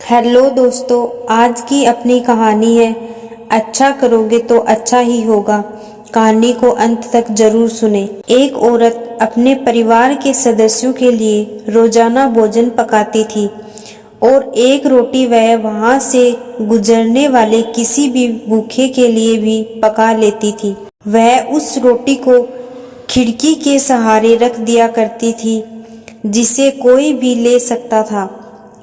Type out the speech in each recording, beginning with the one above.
Hello दोस्तों, आज की अपनी कहानी है अच्छा करोगे तो अच्छा ही होगा। कहानी को अंत तक जरूर सुने। एक औरत अपने परिवार के सदस्यों के लिए रोजाना भोजन पकाती थी और एक रोटी वह वहां से गुजरने वाले किसी भी भूखे के लिए भी पका लेती थी। वह उस रोटी को खिड़की के सहारे रख दिया करती थी जिसे कोई भी ले सकता था।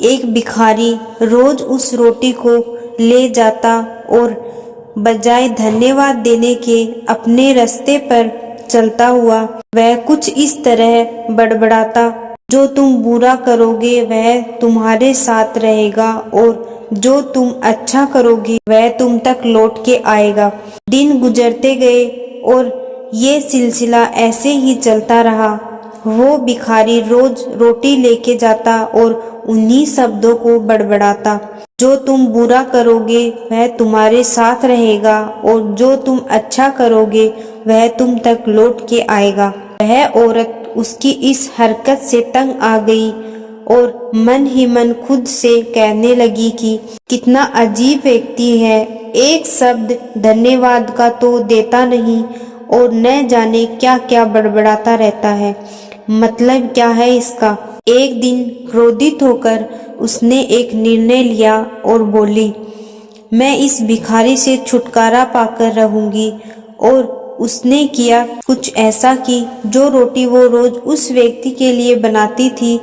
एक भिखारी रोज उस रोटी को ले जाता और बजाय धन्यवाद देने के अपने रास्ते पर चलता हुआ वह कुछ इस तरह बड़बड़ाता, जो तुम बुरा करोगे वह तुम्हारे साथ रहेगा और जो तुम अच्छा करोगे वह तुम तक लौट के आएगा। दिन गुजरते गए और ये सिलसिला ऐसे ही चलता रहा। वो भिखारी रोज रोटी लेके जाता और उन्हीं शब्दों को बड़बड़ाता, जो तुम बुरा करोगे वह तुम्हारे साथ रहेगा और जो तुम अच्छा करोगे वह तुम तक लौट के आएगा। वह औरत उसकी इस हरकत से तंग आ गई और मन ही मन खुद से कहने लगी कि कितना अजीब व्यक्ति है, एक शब्द धन्यवाद का तो देता नहीं और न जाने क्या क्या बड़बड़ाता रहता है। मतलब क्या है इसका। एक दिन क्रोधित होकर उसने एक निर्णय लिया और बोली, मैं इस भिखारी से छुटकारा पाकर रहूंगी। और उसने किया कुछ ऐसा कि जो रोटी वो रोज उस व्यक्ति के लिए बनाती थी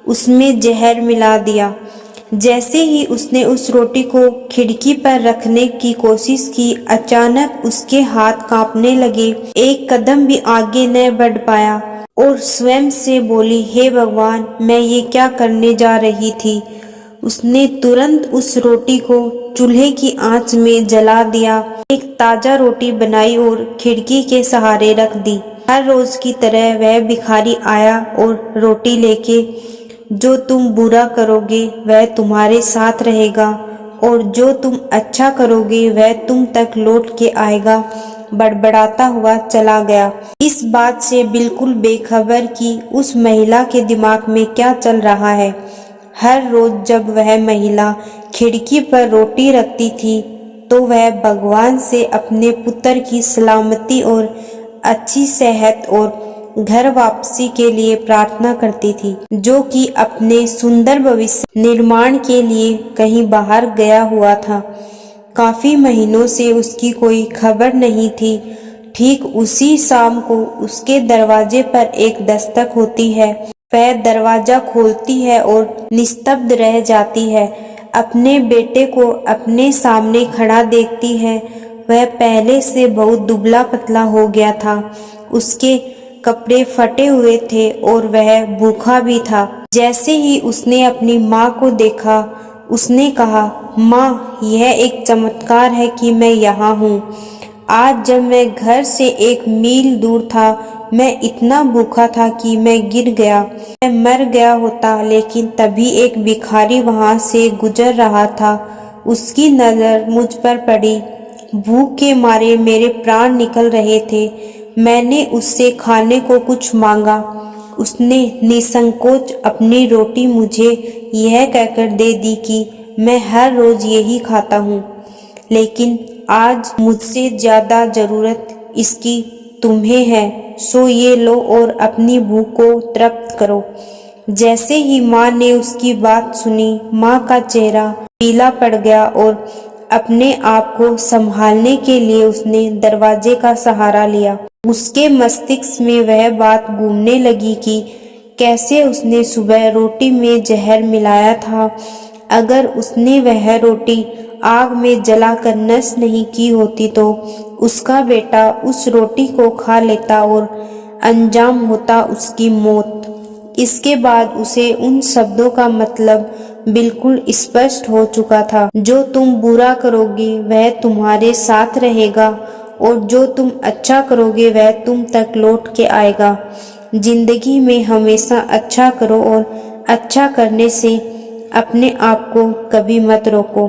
उसमें जहर मिला दिया। जैसे ही उसने उस रोटी को खिड़की पर रखने की कोशिश की, अचानक उसके हाथ कांपने लगे। एक कदम भी आगे न बढ़ पाया और स्वयं से बोली, हे भगवान, मैं ये क्या करने जा रही थी। उसने तुरंत उस रोटी को चूल्हे की आंच में जला दिया, एक ताजा रोटी बनाई और खिड़की के सहारे रख दी। हर रोज की तरह वह भिखारी आया और रोटी लेके, जो तुम बुरा करोगे वह तुम्हारे साथ रहेगा और जो तुम अच्छा करोगे वह तुम तक लौट के आएगा, बड़बड़ाता हुआ चला गया। इस बात से बिल्कुल बेखबर कि उस महिला के दिमाग में क्या चल रहा है। हर रोज जब वह महिला खिड़की पर रोटी रखती थी तो वह भगवान से अपने पुत्र की सलामती और अच्छी सेहत और घर वापसी के लिए प्रार्थना करती थी, जो कि अपने सुंदर भविष्य निर्माण के लिए कहीं बाहर गया हुआ था। काफी महीनों से उसकी कोई खबर नहीं थी। ठीक उसी शाम को उसके दरवाजे पर एक दस्तक होती है। वह दरवाजा खोलती है और निस्तब्ध रह जाती है। अपने बेटे को अपने सामने खड़ा देखती है। वह पहले से बहुत दुबला पतला हो गया था। उसके कपड़े फटे हुए थे और वह भूखा भी था। जैसे ही उसने अपनी माँ को देखा, उसने कहा, माँ, यह एक चमत्कार है कि मैं यहाँ हूँ। आज जब मैं घर से 1 मील दूर था, मैं इतना भूखा था कि मैं गिर गया, मैं मर गया होता। लेकिन तभी एक भिखारी वहाँ से गुजर रहा था। उसकी नज़र मुझ पर पड़ी। भूख के मारे मेरे प्राण निकल रहे थे। मैंने उससे खाने को कुछ मांगा। उसने निसंकोच अपनी रोटी मुझे यह कहकर दे दी कि मैं हर रोज यही खाता हूँ, लेकिन आज मुझसे ज्यादा जरूरत इसकी तुम्हें है, सो ये लो और अपनी भूख को तृप्त करो। जैसे ही माँ ने उसकी बात सुनी, माँ का चेहरा पीला पड़ गया और अपने आप को संभालने के लिए उसने दरवाजे का सहारा लिया। उसके मस्तिष्क में वह बात घूमने लगी कि कैसे उसने सुबह रोटी में जहर मिलाया था। अगर उसने वह रोटी आग में जलाकर नष्ट नहीं की होती तो उसका बेटा उस रोटी को खा लेता और अंजाम होता उसकी मौत। इसके बाद उसे उन शब्दों का मतलब बिल्कुल स्पष्ट हो चुका था, जो तुम बुरा करोगे वह तुम्हारे साथ रहेगा और जो तुम अच्छा करोगे वह तुम तक लौट के आएगा। जिंदगी में हमेशा अच्छा करो और अच्छा करने से अपने आप को कभी मत रोको।